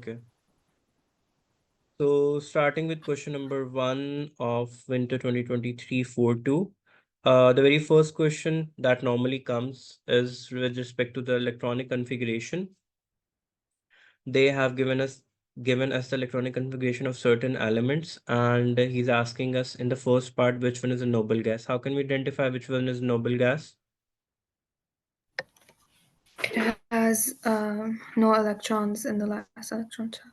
Okay. So starting with question number 1 of winter 2023-42. The very first question that normally comes is with respect to the electronic configuration. They have given us the electronic configuration of certain elements, and he's asking us in the first part which one is a noble gas. How can we identify which one is noble gas? It has no electrons in the last electron shell.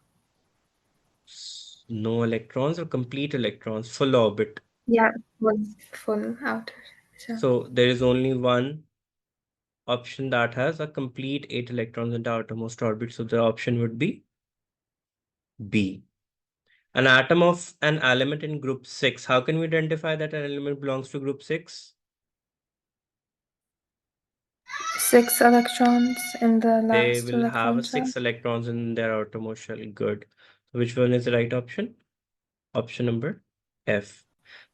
No electrons or complete electrons, full orbit. Yeah, full outer shell. So there is only one option that has a complete 8 electrons in the outermost orbit. So the option would be B. An atom of an element in group 6. How can we identify that an element belongs to group 6? 6 electrons in the They last will have electron a shell. 6 electrons in their outermost shell. Good. So which one is the right option? Option number F.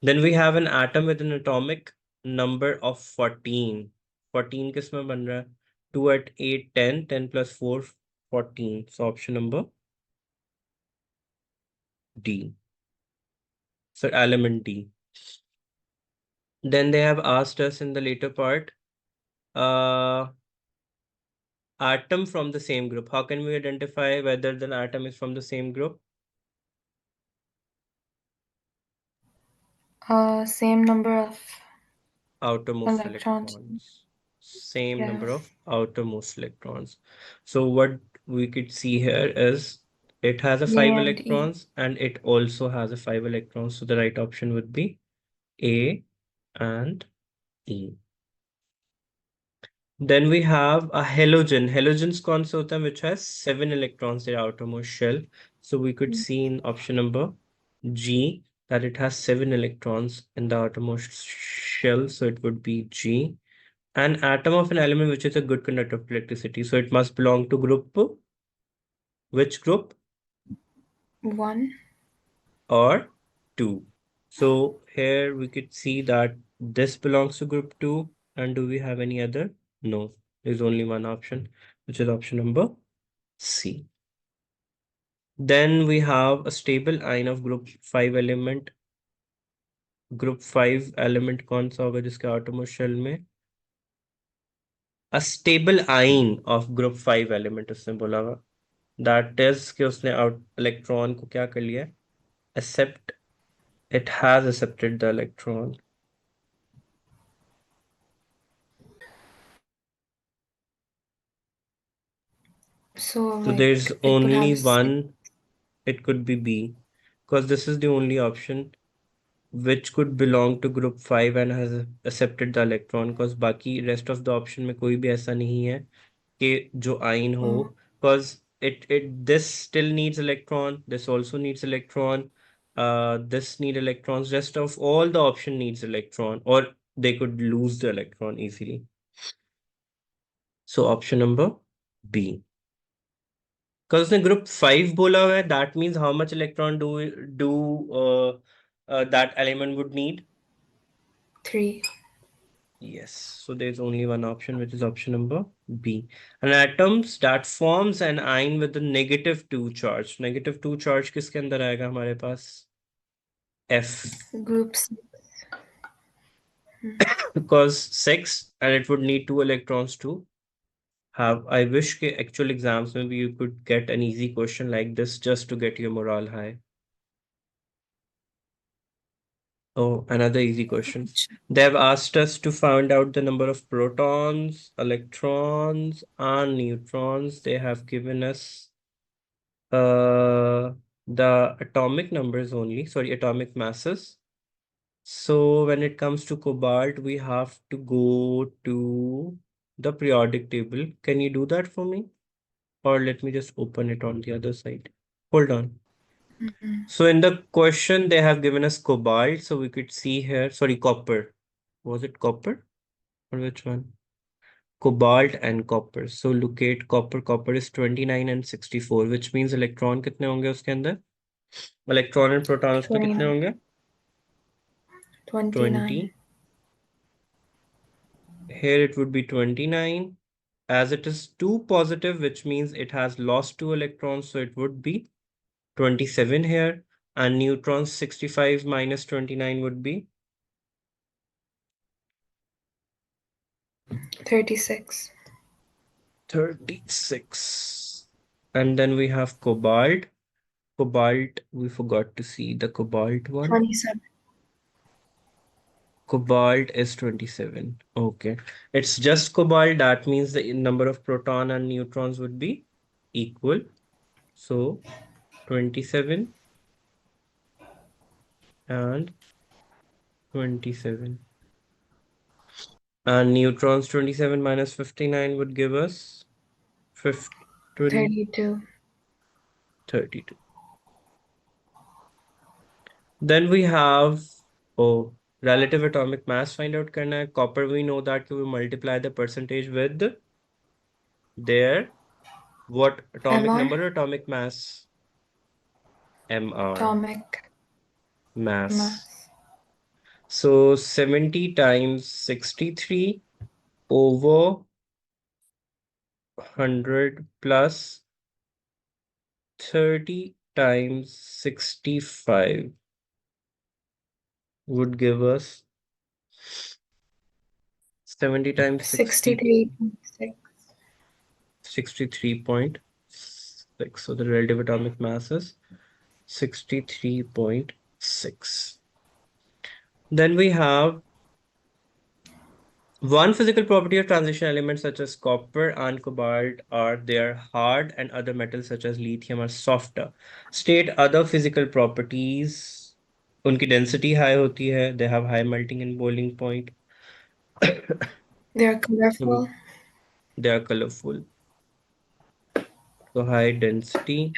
Then we have an atom with an atomic number of 14. 14 किस में बन रहा है? 2 at 8, 10, 10 plus 4, 14. So option number D. So element D. Then they have asked us in the later part, atom from the same group. How can we identify whether the atom is from the same group? Same number of Outermost electrons. electrons. Same Yeah. number of outermost electrons. So what we could see here is it has a 5 A and E. electrons and it also has a 5 electrons. So the right option would be A and E. Then we have a halogen. Halogens कौन सा होता है which has 7 electrons in the outermost shell. So we could see in option number G that it has 7 electrons in the outermost shell. So it would be G. An atom of an element which is a good conductor of electricity. So it must belong to group, which group? 1. Or 2. So here we could see that this belongs to group 2. And do we have any other? No, there's only one option, which is option number C. Then we have a stable ion of group 5 element. Group 5 element कौन सा होगा जिसके outermost shell में? A stable ion of group 5 element उसने बोला हुआ. That is कि उसने electron को क्या कर लिया? Accept. It has accepted the electron. So there's like it could only have 6. one. It could be B, because this is the only option which could belong to group 5 and has accepted the electron, because बाकी rest of the option में कोई भी ऐसा नहीं है कि जो ion हो, because this still needs electron, this also needs electron, this need electrons, rest of all the option needs electron, or they could lose the electron easily. So option number B. Because उसने group 5 बोला हुआ है, that means how much electron that element would need? 3. Yes, so there's only one option, which is option number B. An atoms that forms an ion with a -2 charge. -2 charge किसके अंदर आएगा हमारे पास? F. Group 6. Because 6 and it would need 2 electrons to have. I wish के actual exams maybe you could get an easy question like this just to get your morale high. Oh, another easy question. They have asked us to find out the number of protons, electrons, and neutrons. They have given us the atomic numbers only, sorry, atomic masses. So when it comes to cobalt, we have to go to the periodic table. Can you do that for me? Or let me just open it on the other side. Hold on. So in the question, they have given us cobalt. So we could see here, sorry, copper. Was it copper? Or which one? Cobalt and copper. So locate copper. Copper is 29 and 64, which means electron कितने होंगे उसके अंदर? Electron and proton उसमें कितने 29. होंगे? 29. 20. Here it would be 29. as it is 2 positive, which means it has lost 2 electrons, so it would be 27 here, and neutrons 65 minus 29 would be 36. 36. And then we have cobalt. Cobalt, we forgot to see the cobalt one. 27. Cobalt is 27. Okay. It's just cobalt. That means the number of proton and neutrons would be equal. So 27 and 27. And neutrons 27 minus 59 would give us 50, 32. 32. Then we have, oh, relative atomic mass find out करना है. Copper, we know that we multiply the percentage with their what atomic MR. number or atomic mass? MR, Atomic mass. mass. So 70 times 63 over 100 plus 30 times 65 would give us 70 times 60, 63.6. 63.6. So the relative atomic mass is 63.6. Then we have one physical property of transition elements such as copper and cobalt are they're hard, and other metals such as lithium are softer. State other physical properties. उनकी density high होती है. They have high melting and boiling point. They are colorful. They are colorful. So high density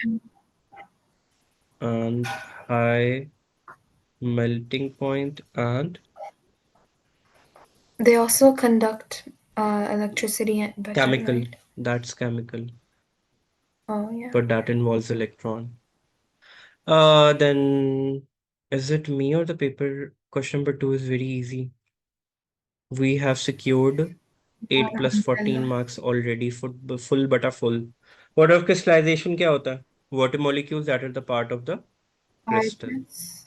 and high melting point and They also conduct electricity better, chemical. right? That's chemical, Oh, yeah. but that involves electron. Then is it me or the paper? Question number 2 is very easy. We have secured 8 plus 14 Umbrella. marks already. Full bata full. What of crystallization क्या होता है? Water molecules that are the part of the crystal. Vibrance.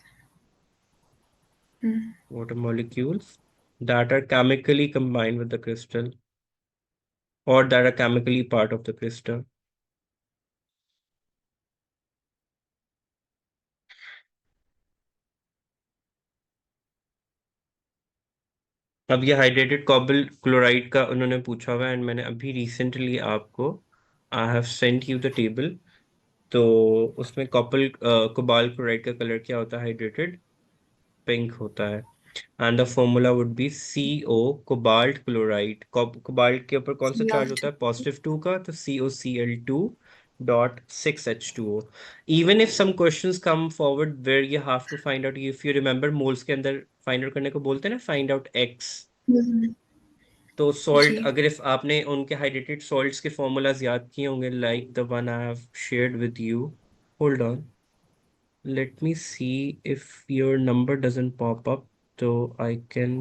Mm. Water molecules that are chemically combined with the crystal or that are chemically part of the crystal. अब ये hydrated cobble chloride का उन्होंने पूछा हुआ है, and मैंने अभी recently आपको I have sent you the table. तो उसमें कॉपल कोबाल्ट क्लोराइड का कलर क्या होता है? हाइड्रेटेड पिंक होता है. And the formula would be CO cobalt chloride. Cobalt के ऊपर कौन सा चार्ज होता Cl2. है? +2 का, तो COCl2.6H2O. Even if some questions come forward where you have to find out, if you remember moles के अंदर फाइंड आउट करने को बोलते हैं ना, फाइंड आउट X. Mhm. तो सॉल्ट, G. अगर इफ आपने उनके हाइड्रेटेड सॉल्ट्स के फॉर्मूलाज याद किए होंगे, like the one I have shared with you. Hold on, let me see if your number doesn't pop up, so I can,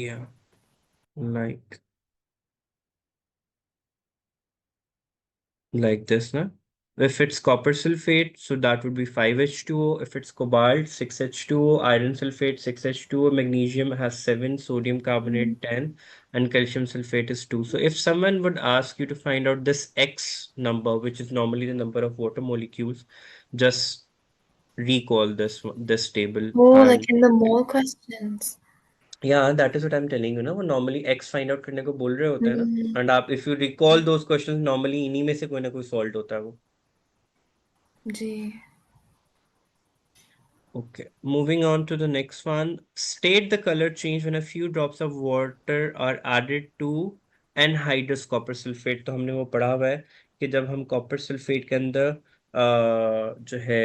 yeah, like this, na? If it's copper sulfate, so that would be 5H2O. If it's cobalt, 6H2O. Iron sulfate, 6H2O. Magnesium has 7. Sodium Mm. carbonate, 10. And calcium sulfate is 2. So if someone would ask you to find out this X number, which is normally the number of water molecules, just recall this table. Oh, like And in the mole questions. yeah, that is what I'm telling you ना, वो normally X find out करने को बोल रहे होते हैं ना. Mm. And आप if you recall those questions, normally इन्हीं में से कोई ना कोई solved होता है वो. G. Okay, moving on to the next one. State the color change when a few drops of water are added to anhydrous copper sulfate. तो हमने वो पढ़ा हुआ है कि जब हम कॉपर सल्फेट के अंदर जो है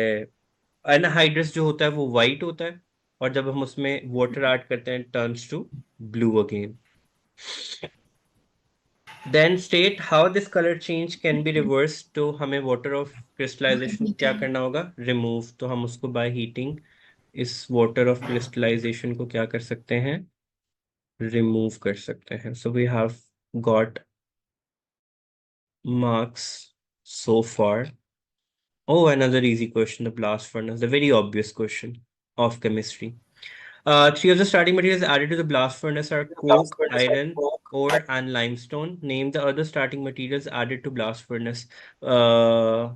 एनहाइड्रस जो होता है वो वाइट होता है, और जब हम उसमें वाटर ऐड करते हैं turns to blue again. Then state how this color change can be reversed. तो हमें water of crystallization क्या Heating. करना होगा? Remove. तो हम उसको by heating इस वाटर ऑफ क्रिस्टलाइजेशन को क्या कर सकते हैं, रिमूव कर सकते हैं. So we have got marks so far. Oh, another easy question, the blast furnace, the very obvious question of chemistry. Three of the starting materials added to the blast furnace are coke, iron, ore, and limestone. Name the other starting materials added to blast furnace. Uh,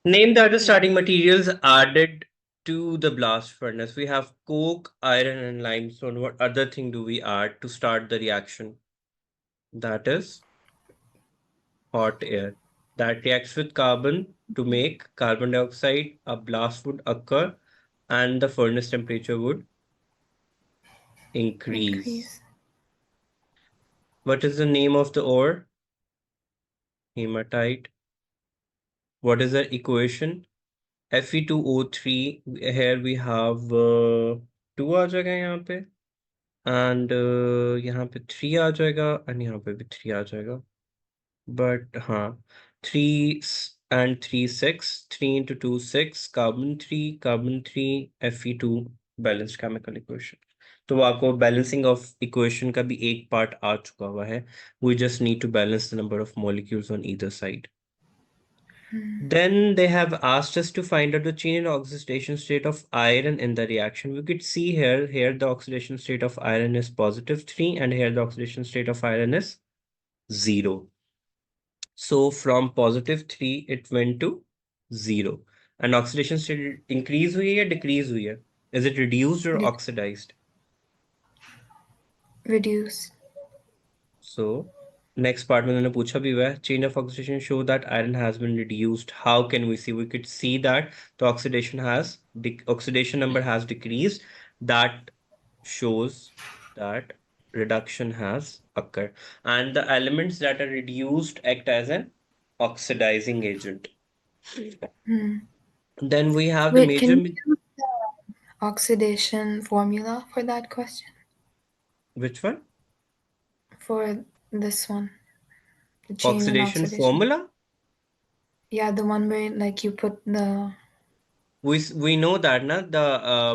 Name the other starting materials added to the blast furnace. We have coke, iron, and limestone. What other thing do we add to start the reaction? That is hot air that reacts with carbon to make carbon dioxide. A blast would occur and the furnace temperature would increase. Increase. What is the name of the ore? Hematite. What is the equation? Fe2O3. Here we have 2 आ जाएगा यहाँ पे, and यहाँ पे 3 आ जाएगा, and यहाँ पे भी 3 आ जाएगा. But हाँ, 3 and 3 6, 3 into 2 6, carbon 3 Fe2 balanced chemical equation. तो वो आपको बैलेंसिंग ऑफ इक्वेशन का भी एक पार्ट आ चुका हुआ है. We just need to balance the number of molecules on either side. Then they have asked us to find out the change in oxidation state of iron in the reaction. We could see here the oxidation state of iron is +3, and here the oxidation state of iron is 0. So from +3 it went to 0. And oxidation state increase हुई है या decrease हुई है? Is it reduced or De- oxidized? reduce. So next part में उन्होंने पूछा भी हुआ है, change of oxidation show that iron has been reduced. How can we see? We could see that the oxidation number has decreased. That shows that reduction has occurred. And the elements that are reduced act as an oxidizing agent. Then we have the Wait, can major, you use the oxidation formula for that question? which one? For this one, the change in Oxidation oxidation. formula. Yeah, the one where like you put the We know that na the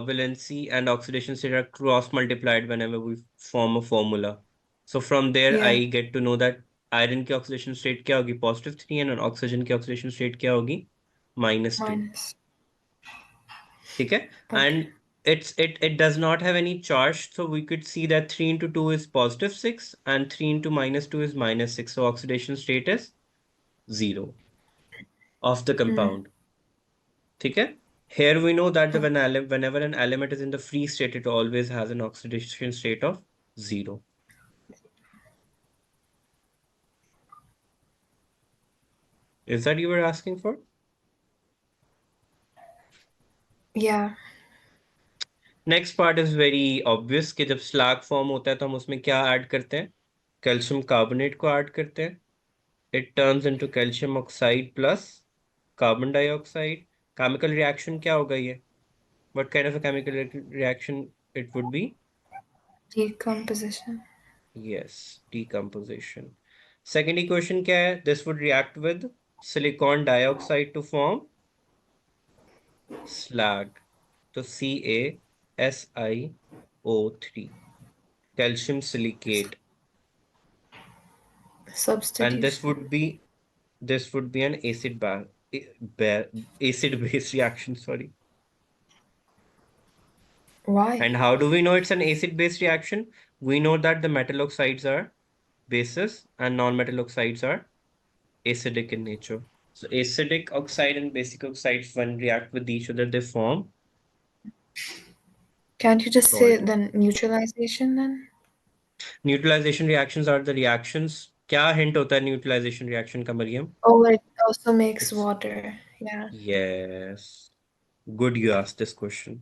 valency and oxidation state are cross multiplied whenever we form a formula. So from there yeah I get to know that iron की oxidation state क्या होगी, +3, and oxygen की oxidation state क्या होगी, -2. minus. ठीक है? Okay. And it does not have any charge, so we could see that 3 into 2 is +6 and 3 into -2 is -6. So oxidation state is 0 of the compound. ठीक है? Here we know that Oh, whenever an element is in the free state, it always has an oxidation state of 0. Is that you were asking for? yeah. Next part is very obvious कि जब slag form होता है तो हम उसमें क्या add करते हैं, कैल्शियम कार्बोनेट को ऐड करते हैं. It turns into calcium oxide plus carbon dioxide. Chemical reaction क्या होगा ये, what kind of a chemical reaction it would B? Decomposition. Yes, decomposition. Second equation क्या है? This would react with silicon dioxide to form slag. तो CaSiO3, calcium silicate, and Substitution. this would be an acid base reaction. Sorry. Why? And how do we know it's an acid base reaction? We know that the metal oxides are bases and non-metal oxides are acidic in nature. So acidic oxide and basic oxides, when react with each other, they form Can't you just say salt. the neutralization then? Neutralization reactions are the reactions. क्या hint होता है neutralization reaction का, Maryam? Oh, it also makes It's water. Yeah. yes. Good you asked this question.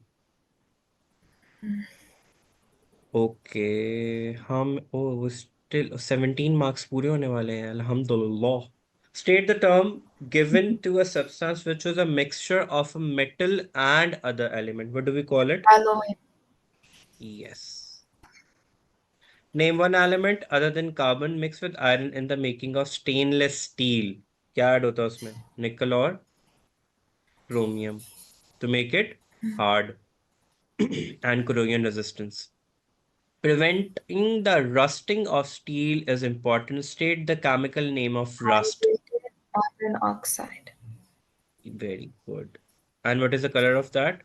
Okay. हम oh still 17 marks पूरे होने वाले हैं, अल्हम्दुलिल्लाह. State the term given to a substance which was a mixture of a metal and other element. What do we call it? Alloy. Yes. Name one element other than carbon mixed with iron in the making of stainless steel. क्या add होता है उसमें, निकल और chromium, to make it hard, and corrosion resistance. Preventing the rusting of steel is important. State the chemical name of rust. Hydrated iron oxide. Very good. And what is the color of that?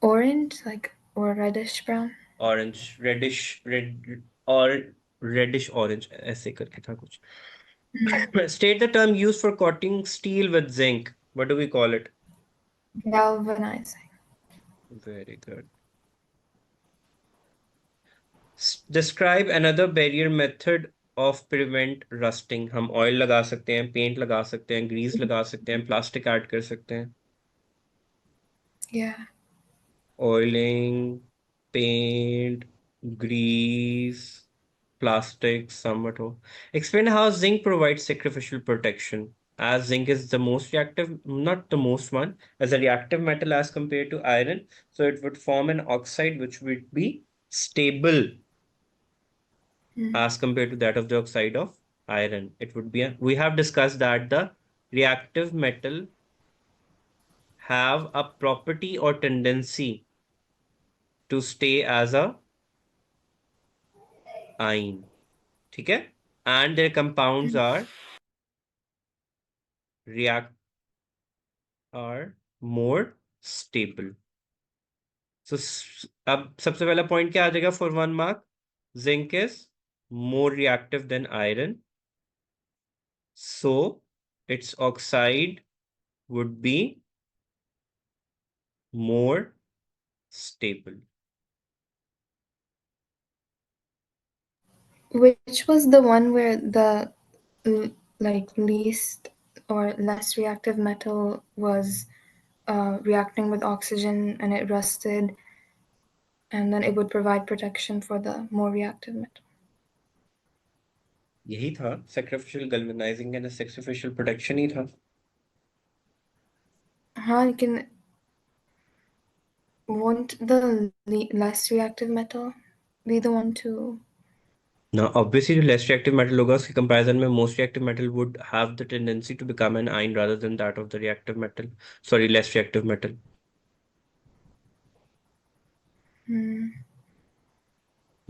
Orange, like, or reddish brown. Orange, reddish, or reddish orange. ऐसे करके था कुछ. State the term used for coating steel with zinc. What do we call it? Galvanizing. Very good. Describe another barrier method of prevent rusting. हम oil लगा सकते हैं, paint लगा सकते हैं, ग्रीस लगा सकते हैं, प्लास्टिक ऐड कर सकते हैं. Yeah. Oiling, paint, grease, plastic, somewhat. Explain how zinc provides sacrificial protection. As zinc is the most reactive, not the most one, as a reactive metal as compared to iron, so it would form an oxide which would be stable as compared to that of the oxide of iron. It would be we have discussed that the reactive metal have a property or tendency to stay as a ine. ठीक है? And their compounds react are more stable. So अब सबसे पहला point क्या आ जाएगा for 1 mark? Zinc is more reactive than iron. So its oxide would be more stable. Which was the one where the like least or less reactive metal was reacting with oxygen and it rusted, and then it would provide protection for the more reactive metal. यही था sacrificial galvanizing and sacrificial protection ही था. हाँ, लेकिन won't the less reactive metal be the one to? Now, obviously, the less reactive metal होगा उसके comparison में most reactive metal would have the tendency to become an ion rather than that of the reactive metal. Sorry, less reactive metal.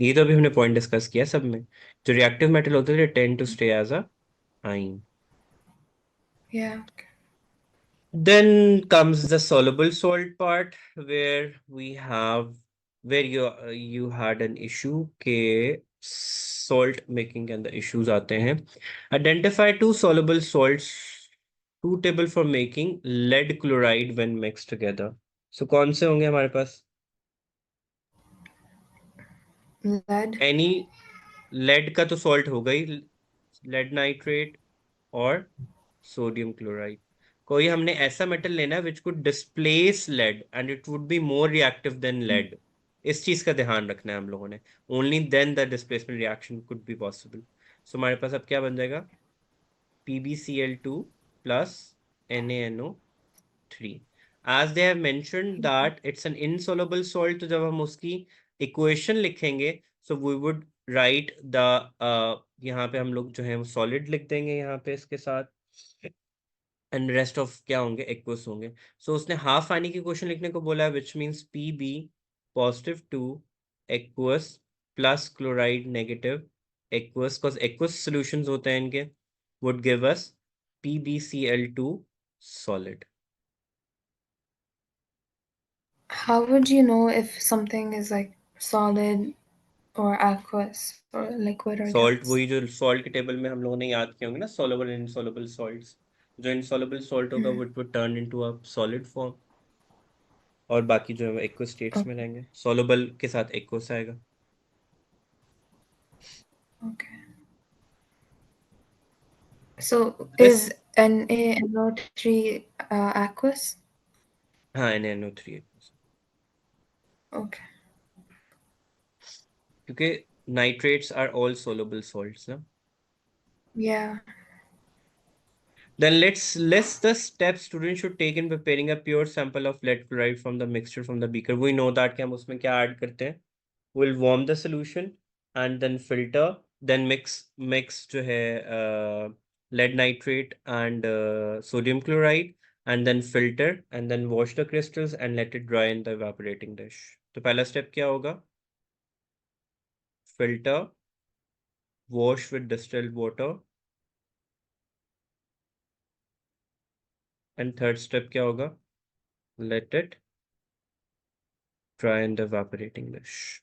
ये तो अभी हमने point discuss किया सब में. जो रिएक्टिव मेटल होते हैं tend to stay as a ion. Yeah. Then comes the soluble salt part where we have where you had an issue के salt making and the issues आते हैं. Identify two soluble salts suitable for making lead chloride when mixed together. So कौन से होंगे हमारे पास? Lead. Any lead का तो salt होगा ही. lead nitrate और सोडियम क्लोराइड. कोई हमने ऐसा मेटल लेना है which could displace lead and it would be more reactive than lead. इस चीज का ध्यान रखना है हम लोगों ने. Only then the displacement reaction could be possible. So हमारे पास अब क्या बन जाएगा? PbCl2 plus NaNO3. As they have mentioned that it's an insoluble salt, तो जब हम उसकी इक्वेशन लिखेंगे so we would write the यहाँ पे हम लोग जो है वो सॉलिड लिख देंगे यहाँ पे इसके साथ एंड रेस्ट ऑफ क्या होंगे एक्वस होंगे. सो उसने हाफ आने की क्वेश्चन लिखने को बोला है which means Pb+2 aqueous plus chloride negative aqueous cause aqueous solutions होते हैं इनके would give us PbCl2 solid. How would you know if something is like solid or aqueous or liquid or salt gas? वही जो salt के table में हम लोगों ने याद किए होंगे ना soluble and insoluble salts. जो insoluble salt होगा would turn into a solid form और बाकी जो है एक्वस स्टेट्स में Okay. रहेंगे. soluble के साथ एक्वस आएगा. Okay. So This is NaNO3 aqueous? हाँ NaNO3 Okay. क्योंकि nitrates are all soluble salts ना. Yeah. Then let's list the steps students should take in preparing a pure sample of lead chloride from the mixture from the beaker. We know that कि हम उसमें क्या add करते हैं. We'll warm the solution and then filter, then mix जो है lead nitrate and sodium chloride and then filter and then wash the crystals and let it dry in the evaporating dish. तो पहला step क्या होगा? Filter, wash with distilled water, and third step क्या होगा? Let it dry in the evaporating dish.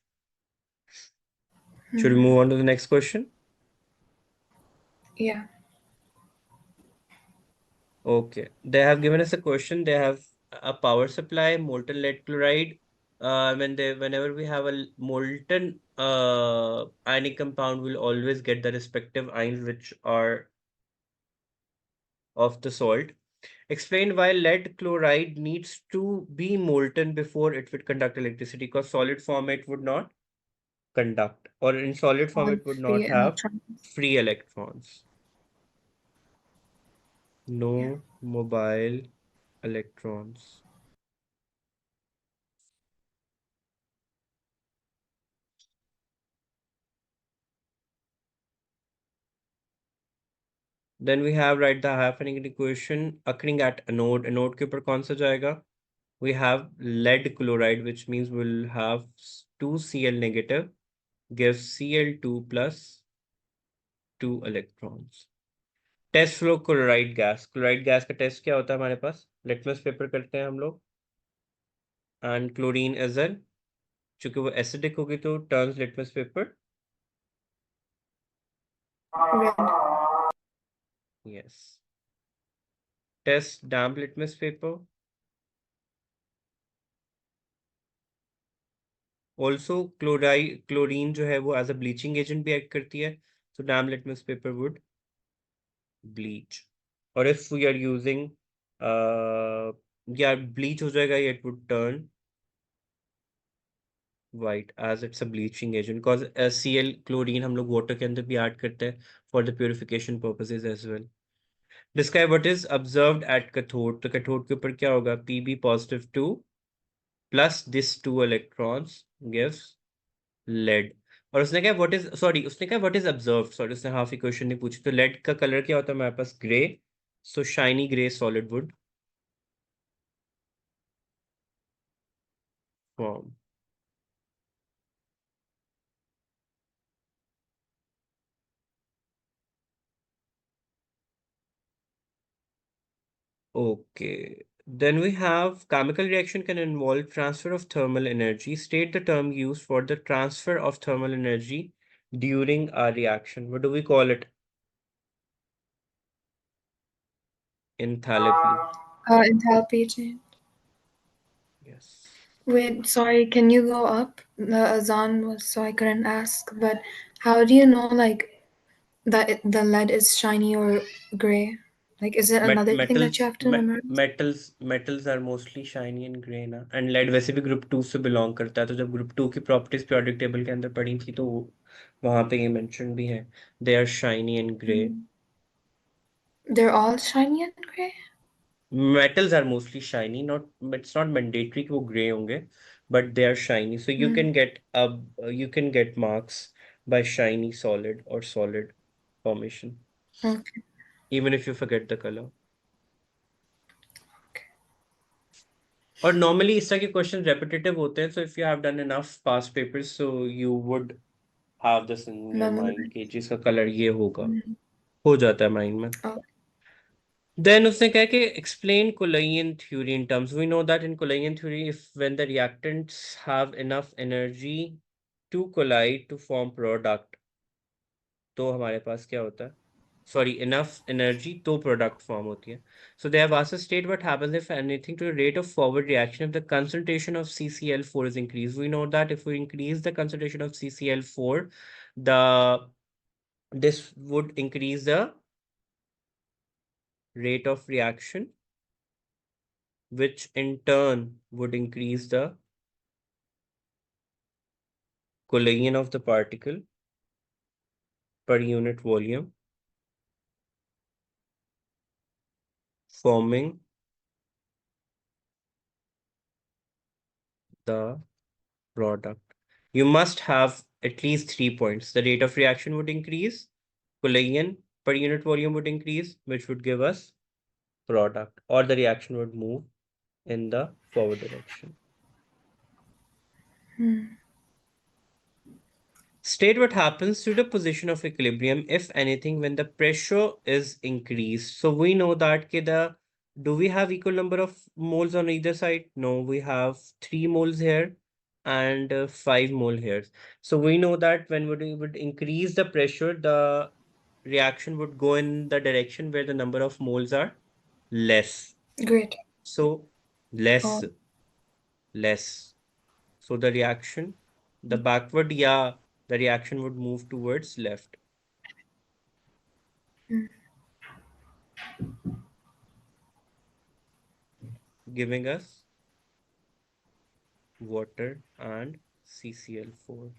Should we move on to the next question? Yeah. Okay, they have given us a question. They have a power supply, molten lead chloride. Whenever we have a molten ionic compound, we'll always get the respective ions which are of the salt. Explain why lead chloride needs to be molten before it would conduct electricity, because solid form it would not conduct, or in solid form On it would free not have electrons. free electrons. Yeah. No mobile electrons. Then we have write the happening equation occurring at anode. Anode के ऊपर कौन सा जाएगा? We have lead chloride, which means we'll have 2Cl negative gives Cl2 plus 2 electrons. Test for chloride gas, chloride gas का test क्या होता है हमारे पास? लिटमस पेपर करते हैं हम लोग, एंड क्लोरीन इज एन, चूंकि वो एसिडिक होगी तो टर्न्स लिटमस पेपर Red. यस. Test damp litmus paper, also chlorine जो है वो एज अ ब्लीचिंग एजेंट भी एक्ट करती है, so damp litmus paper would bleach. और if we are using या bleach हो जाएगा, it would turn white as it's a bleaching agent, because Cl chlorine हम लोग water के अंदर भी ऐड करते हैं for the purification purposes as well. Describe what is observed at cathode. तो cathode के ऊपर क्या होगा? Pb positive 2 plus this 2 electrons gives lead. और उसने क्या व्हाट इज सॉरी उसने क्या व्हाट इज ऑब्जर्व, सॉरी उसने हाफ इक्वेशन नहीं पूछी. तो लेड का कलर क्या होता है हमारे पास? Grey. So shiny grey solid would form. Okay. Then we have chemical reaction can involve transfer of thermal energy. State the term used for the transfer of thermal energy during a reaction. What do we call it? Enthalpy. Enthalpy change. Yes. Wait, sorry, can you go up? The azan was so I couldn't ask, but how do you know like that the lead is shiny or gray? Like, is it Met another thing that you metals have to memorize? metals are mostly shiny and grey ना. And lead वैसे भी group 2 से belong करता है, तो जब group 2 की properties periodic table के अंदर पड़ी थी तो वहां पे ये मेंशन भी है, they are shiny and grey. They're all shiny and gray? Metals are mostly shiny, not it's not mandatory कि वो ग्रे होंगे, but they are shiny. So you can get marks by shiny solid और solid formation Okay. Even if you forget the colour. और normally इस तरह के question repetitive होते हैं, so if you have done enough past papers so you would have this in your mind कि Memorize. जिसका colour ये होगा, हो जाता है माइंड में. Oh, देन उसने कहा कि explain collision theory in terms. We know that in collision theory if when the reactants have enough energy to collide to form product, तो हमारे पास क्या होता है? Sorry, enough energy तो product form होती है. So they have asked us state what happens if anything to the rate of forward reaction if the concentration of CCl4 is increased. We know that if we increase the concentration of CCl4, the this would increase the rate of reaction, which in turn would increase the collision of the particle per unit volume, forming the product. You must have at least 3 points. The rate of reaction would increase, collision per unit volume would increase, which would give us product, or the reaction would move in the forward direction. State what happens to the position of equilibrium, if anything, when the pressure is increased. So we know that do we have equal number of moles on either side? No, we have 3 moles here and 5 mole here. So we know that when we would increase the pressure, the reaction would go in the direction where the number of moles are less. Great. So less, Oh, less. So the reaction, the backward, yeah, the reaction would move towards left, giving us water and CCl4.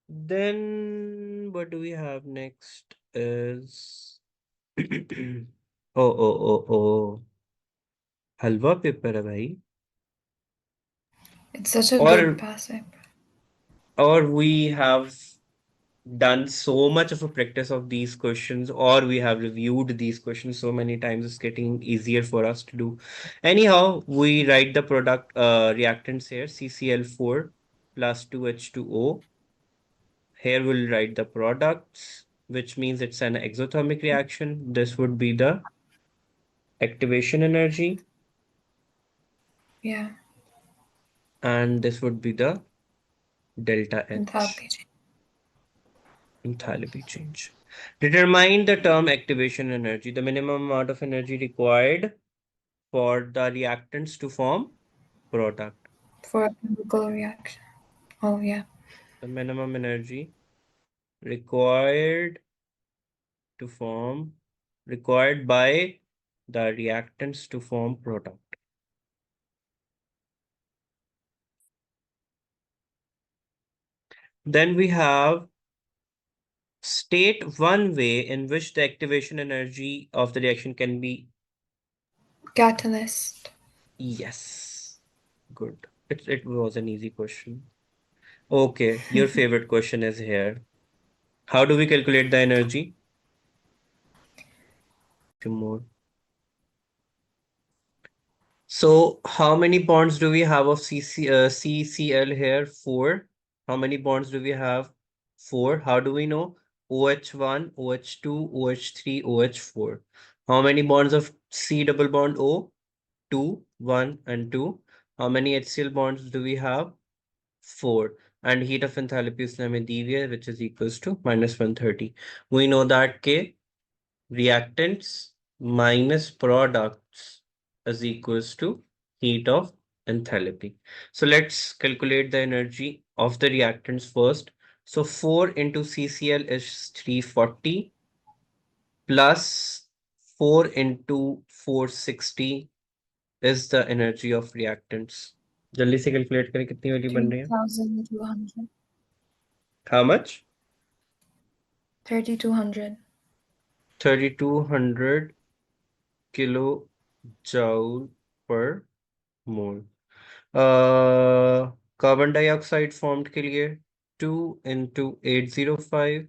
Then what do we have next is oh halwa paper है भाई. it's such a good or passive. or we have done so much of a practice of these questions, or we have reviewed these questions so many times, it's getting easier for us to do. Anyhow, we write the product reactants here, CCl4 plus 2H2O. Here we'll write the products, which means it's an exothermic reaction. This would be the activation energy, Yeah, and this would be the delta H, enthalpy change. enthalpy change. Determine the term activation energy, the minimum amount of energy required for the reactants to form product. For a chemical reaction. Oh, yeah. The minimum energy required to form, required by the reactants to form product. Then we have state one way in which the activation energy of the reaction can be. Catalyst. Yes, good. It was an easy question. Okay, your favorite question is here. How do we calculate the energy? Few more. So how many bonds do we have of CCl here? 4. How many bonds do we have? 4. How do we know? OH1, OH2, OH3, OH4. How many bonds of C double bond O? 2, 1 and 2. How many HCl bonds do we have? 4. And heat of enthalpy is हमें दी हुई है, which is equals to minus 130. We know that K reactants minus products is equals to heat of enthalpy. So let's calculate the energy of the reactants first. So 4 into CCl is 340 plus 4 into 460 is the energy of reactants. जल्दी से calculate करें कितनी वाली बन रही है. 3,200. How much? 3,200. 3200 kilojoule per mole. Carbon dioxide formed के लिए 2 into 805,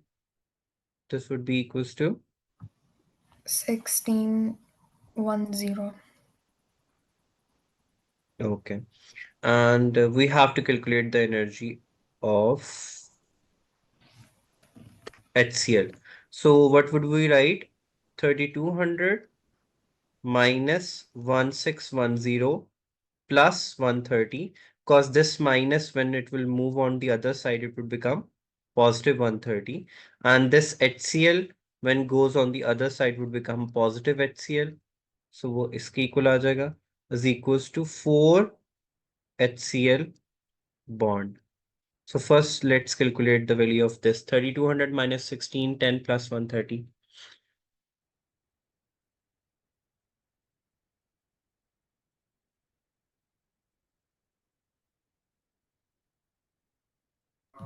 this would be equals to 1610. okay, and we have to calculate the energy of HCl. So what would we write? 3200 minus 1610 plus 130, because this minus, when it will move on the other side, it would become positive 130, and this HCl when goes on the other side would become positive HCl. So वो इसके equal आ जाएगा, is equals to 4 HCl bond. So first let's calculate the value of this. 3200 minus 1610 plus 130.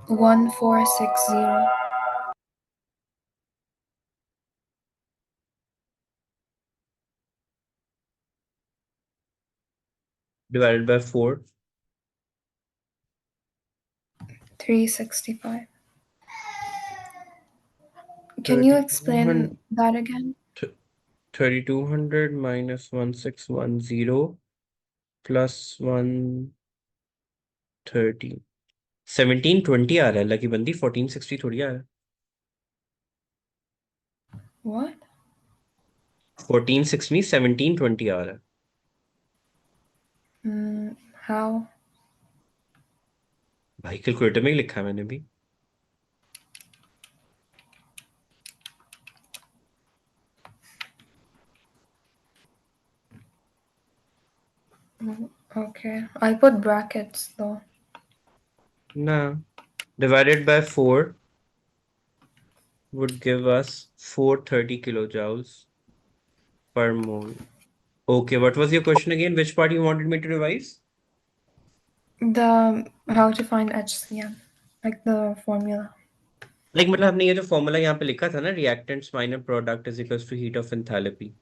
1460. Divided by 4. 365. Can you explain that again? 3200 minus 1610 plus 130 1720 आ रहा है lucky बंदी 1460 थोड़ी आ रहा है What? 1460 1720 आ रहा है How? भाई कैलकुलेटर में ही लिखा है मैंने भी Okay. I put brackets though. ना divided by 4 would give us 430 kilojoules per mole. Okay, what was your question again? Which part you wanted me to revise? The how to find HCl, like the formula. मतलब हमने ये जो formula यहाँ पे लिखा था ना reactants minus product is equals to heat of enthalpy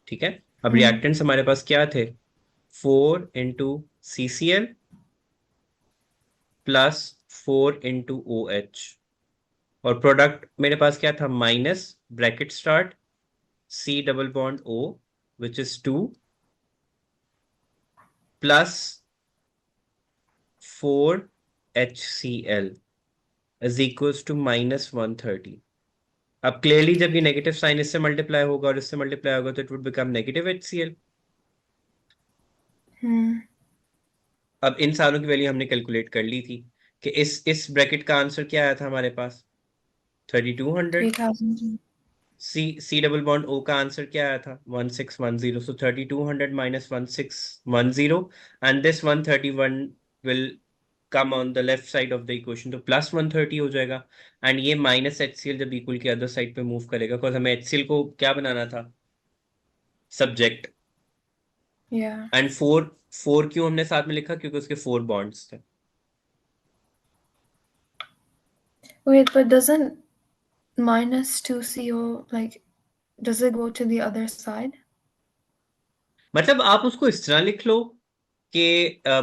ठीक है अब Mm. रिएक्टेंट्स हमारे पास क्या थे 4 into CCl plus 4 into OH और प्रोडक्ट मेरे पास क्या था minus bracket start C double bond O which is 2 plus 4HCl is equals to -130 अब क्लियरली जब ये नेगेटिव साइन इससे मल्टीप्लाई होगा और इससे मल्टीप्लाई होगा तो it would become negative HCl Mm. अब इन सारों की वैल्यू हमने कैलकुलेट कर ली थी कि इस ब्रैकेट का आंसर क्या आया था हमारे पास 3200 3000. सी डबल बॉन्ड ओ का आंसर क्या आया था 1610 सो 3200 -1610 and this 131 will come on the left side of the equation तो प्लस 130 हो जाएगा एंड ये माइनस HCl जब इक्वल के अदर साइड पे मूव करेगा बिकॉज हमें HCl को क्या बनाना था subject Yeah. And four four क्यों हमने साथ में लिखा क्योंकि उसके 4 बॉन्ड्स थे Wait, but doesn't minus 2CO, like, does it go to the other side? मतलब आप उसको इस तरह लिख लो कि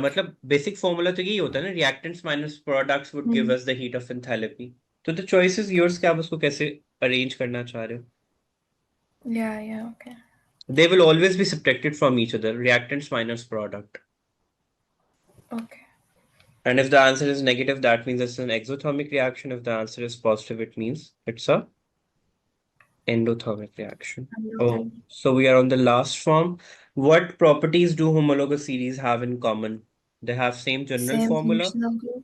मतलब बेसिक फॉर्मूला तो यही होता है ना reactants minus products would give Mm. Us the heat of enthalpy तो द चॉइस इज योर्स कि आप उसको कैसे अरेंज करना चाह रहे हो Yeah, yeah, okay. They will always be subtracted from each other reactants minus product Okay. and if the answer is negative that means it's an exothermic reaction if the answer is positive it means it's a endothermic reaction oh Endothermic. so we are on the last form what properties do homologous series have in common they have same general Same formula functional group.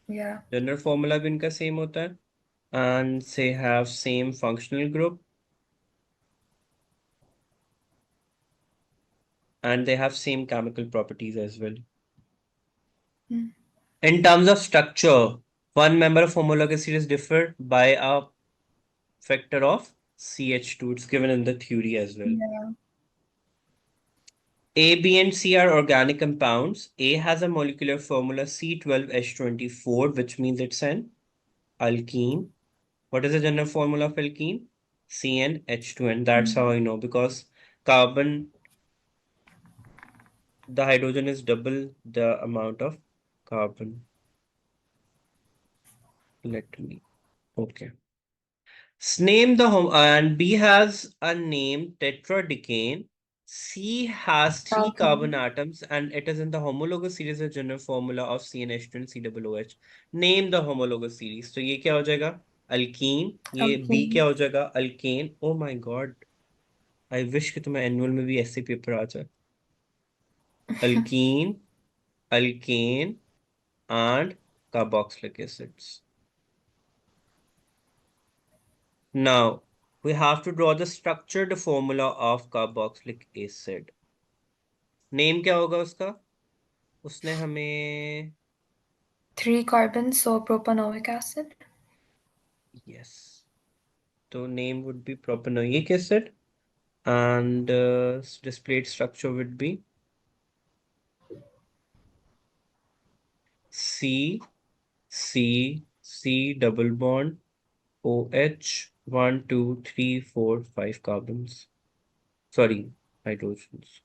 Yeah. General formula भी इनका same होता है and they have same functional group and they have same chemical properties as well. Mm. In terms of structure, one member of homologous series differ by a factor of CH2. It's given in the theory as well. Yeah. A, B, and C are organic compounds. A has a molecular formula C12H24, which means it's an alkene. What is the general formula of alkene? CnH2n. That's how I know because carbon the hydrogen is double the amount of carbon. Let me. Okay. Name the home and B has a name tetradecane. C has 3 carbon Alkene. atoms and it is in the homologous series of general formula of CnH2 and COOH. Name the homologous series. तो ये क्या हो जाएगा? Alkene. ये B Alkene. क्या हो जाएगा? Alkane. Oh my God. I wish कि तुम्हें annual में भी ऐसे पेपर आ जाए. Alkene, alkane and carboxylic acids. Now, we have to draw the structured formula of carboxylic acid. Name क्या होगा उसका? उसने हमें 3 carbons, so propanoic acid. yes. So name would be propanoic acid and displayed structure would be C C C double bond OH 1 2 3 4 5 carbons. Sorry, hydrogens.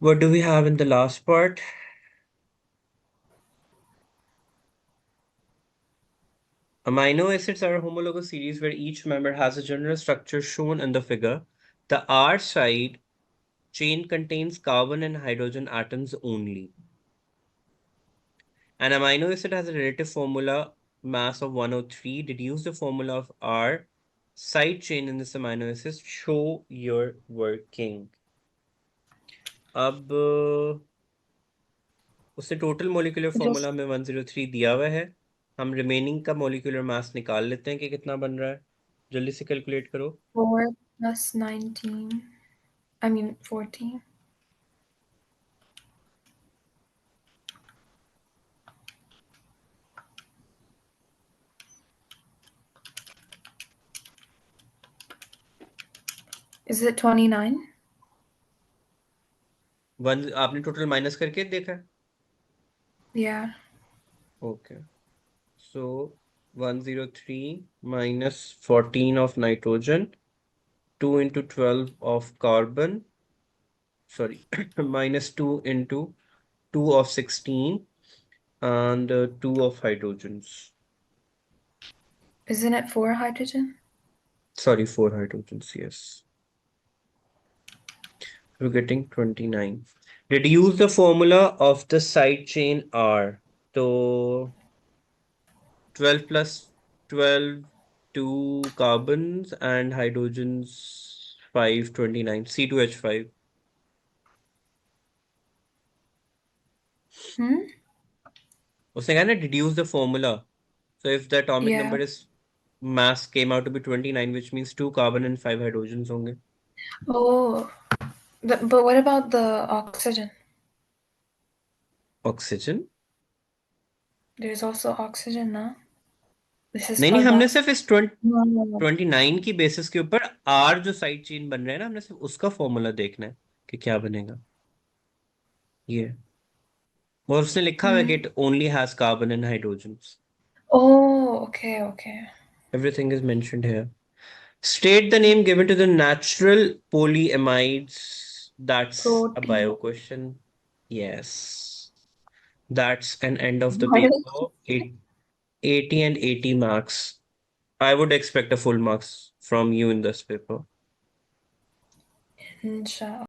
What do we have in the last part? Amino acids are a homologous series where each member has a general structure shown in the figure. The R side chain contains carbon and hydrogen atoms only. An amino acid has a relative formula mass of 103. Deduce the formula of R side chain in this amino acid. Show your working. अब उससे total molecular formula Just में 103 दिया हुआ है. हम remaining का molecular mass निकाल लेते हैं कि कितना बन रहा है. जल्दी से कैलकुलेट करो. 4 plus 19. I mean 14. Is it 29? One आपने टोटल माइनस करके देखा है. Yeah. Okay. So 103 minus 14 of nitrogen, 2 into 12 of carbon, sorry, minus 2 into 2 of 16, and 2 of hydrogens. Isn't it 4 hydrogen? Sorry, 4 hydrogens, yes. We're getting 29. Reduce the formula of the side chain R. So 12 plus 12, 2 carbons and hydrogens 5, 29. C2H5. Hmm? उसने कहा ना deduce the formula. So if the atomic Yeah. number is mass came out to be 29, which means 2 carbon and 5 hydrogens होंगे. Oh. But what about the oxygen? Oxygen. There's also oxygen now. This is नहीं नहीं, for हमने the. सिर्फ इस No, no, no. 29 की basis के ऊपर are जो साइड चेन बन रहा है ना, हमने सिर्फ उसका फॉर्मूला देखना है कि क्या बनेगा. ये और उसने लिखा हुआ है कि Hmm. It only has carbon and hydrogens. Oh, okay, okay. Everything is mentioned here. State the name given to the natural polyamides. That's a Protein. bio question. Yes. That's an end of the What is paper. 80 and 80 marks. I would expect a full marks from you in this paper. insha